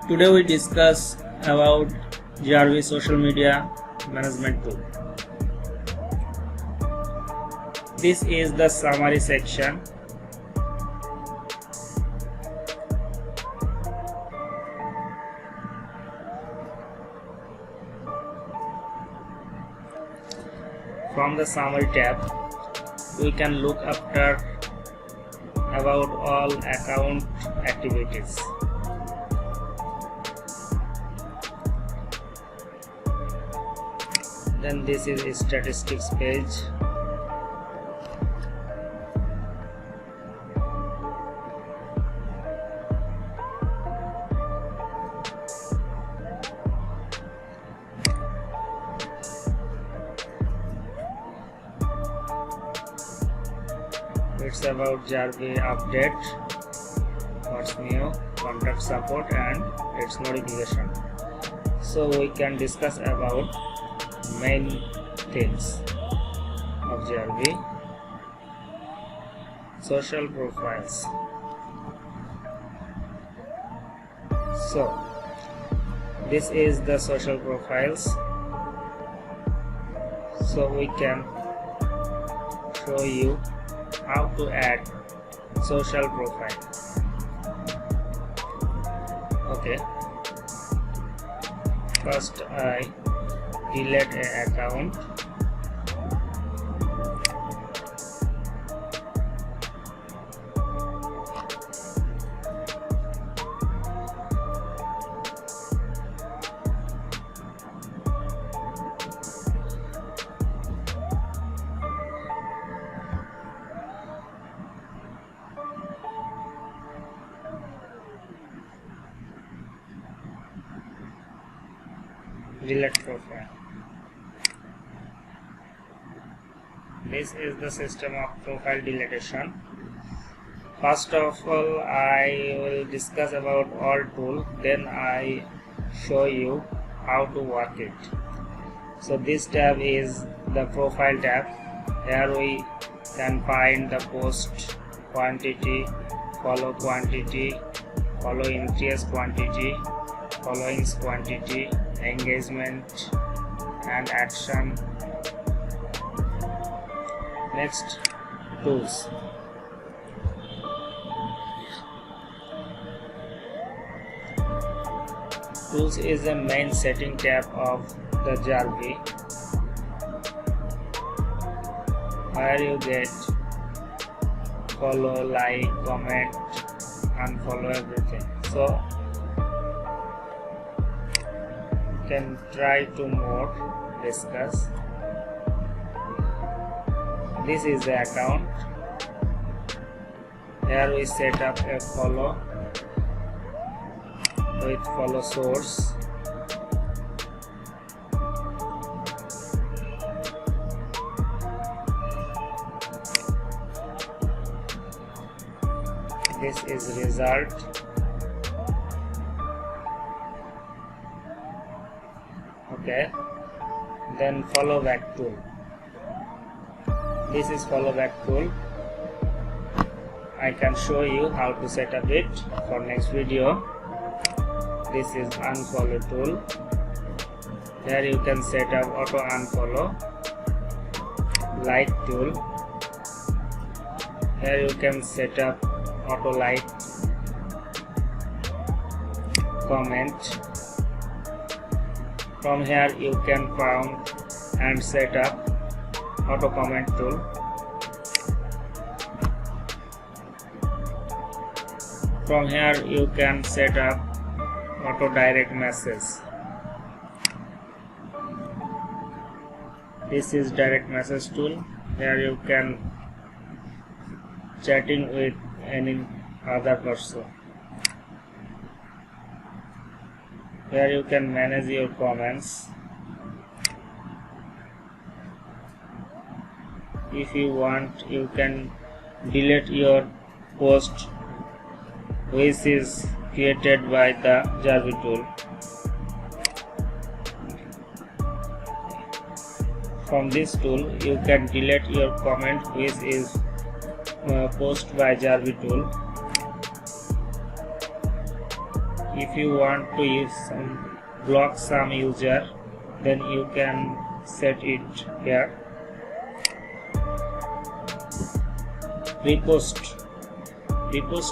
Today we discuss about Jarvee social media management tool. This is the summary section. From the summary tab, we can look after about all account activities. Then this is a statistics page. It's about Jarvee update, what's new, contact support and its notification. So we can discuss about main things of Jarvee. Social profiles. So this is the social profiles. So we can show you how to add social profile. Okay, first I delete an account. Delete profile. This is the system of profile deletion. First of all, I will discuss about all tool, then I show you how to work it. So this tab is the profile tab. Here we can find the post quantity, follow quantity, follow increase quantity, followings quantity, engagement and action. Next, tools. Tools is the main setting tab of the Jarvee, where you get follow, like, comment, unfollow, everything. So can try to more discuss. This is the account. Here we set up a follow with follow source. This is result. Okay, then follow back tool. This is follow back tool. I can show you how to set up it for next video. This is unfollow tool. Here you can set up auto unfollow. Like tool. Here you can set up auto like. Comment. From here you can found and set up auto comment tool. From here you can set up auto direct message. This is direct message tool. Here you can chatting with any other person. Here you can manage your comments. If you want, you can delete your post which is created by the Jarvee tool. From this tool you can delete your comment which is posted by Jarvee tool. if you want to block some user, then you can set it here. Repost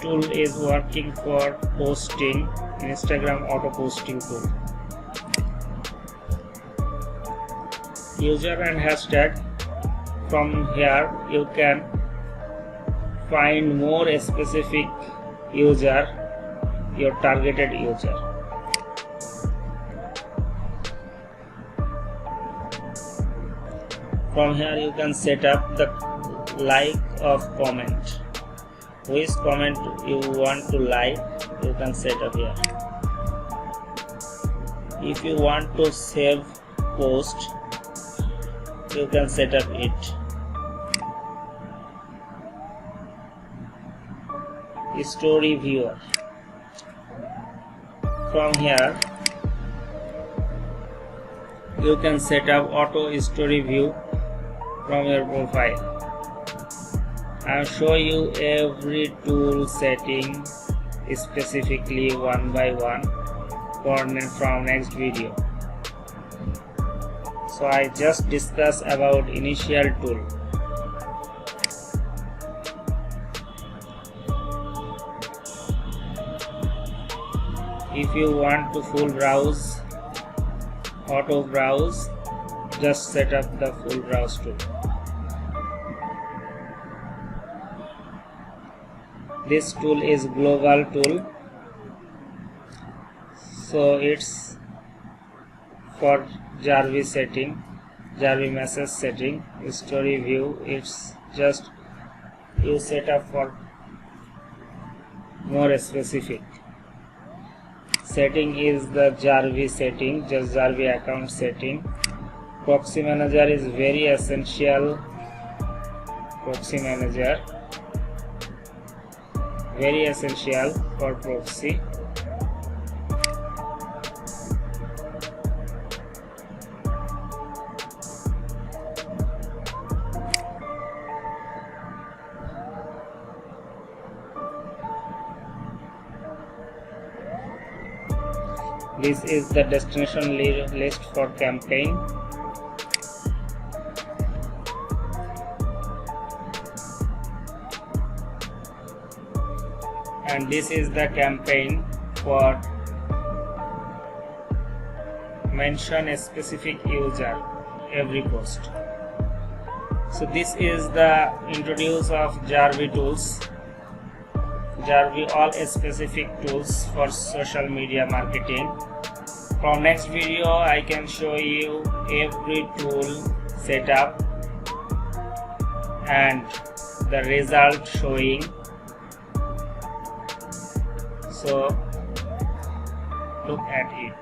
tool is working for posting, Instagram auto posting tool. User and hashtag. From here you can find more specific user, your targeted user. From here you can set up the like of comment. Which comment you want to like, you can set up here. If you want to save post, you can set up it. Story viewer. From here you can set up auto story view from your profile. I'll show you every tool setting specifically one by one from next video. So I just discussed about initial tool. If you want to full browse, auto browse, just set up the full browse tool. This tool is global tool, so it's for Jarvee setting, Jarvee message setting. Story view, it's just you set up for more specific. Setting is the Jarvee setting, just Jarvee account setting. Proxy manager is very essential. Proxy manager, very essential for proxy. This is the destination list for campaign. And this is the campaign for mention a specific user every post. So this is the introduce of Jarvee tools. Jarvee all specific tools for social media marketing. From next video I can show you every tool setup and the result showing. So look at it.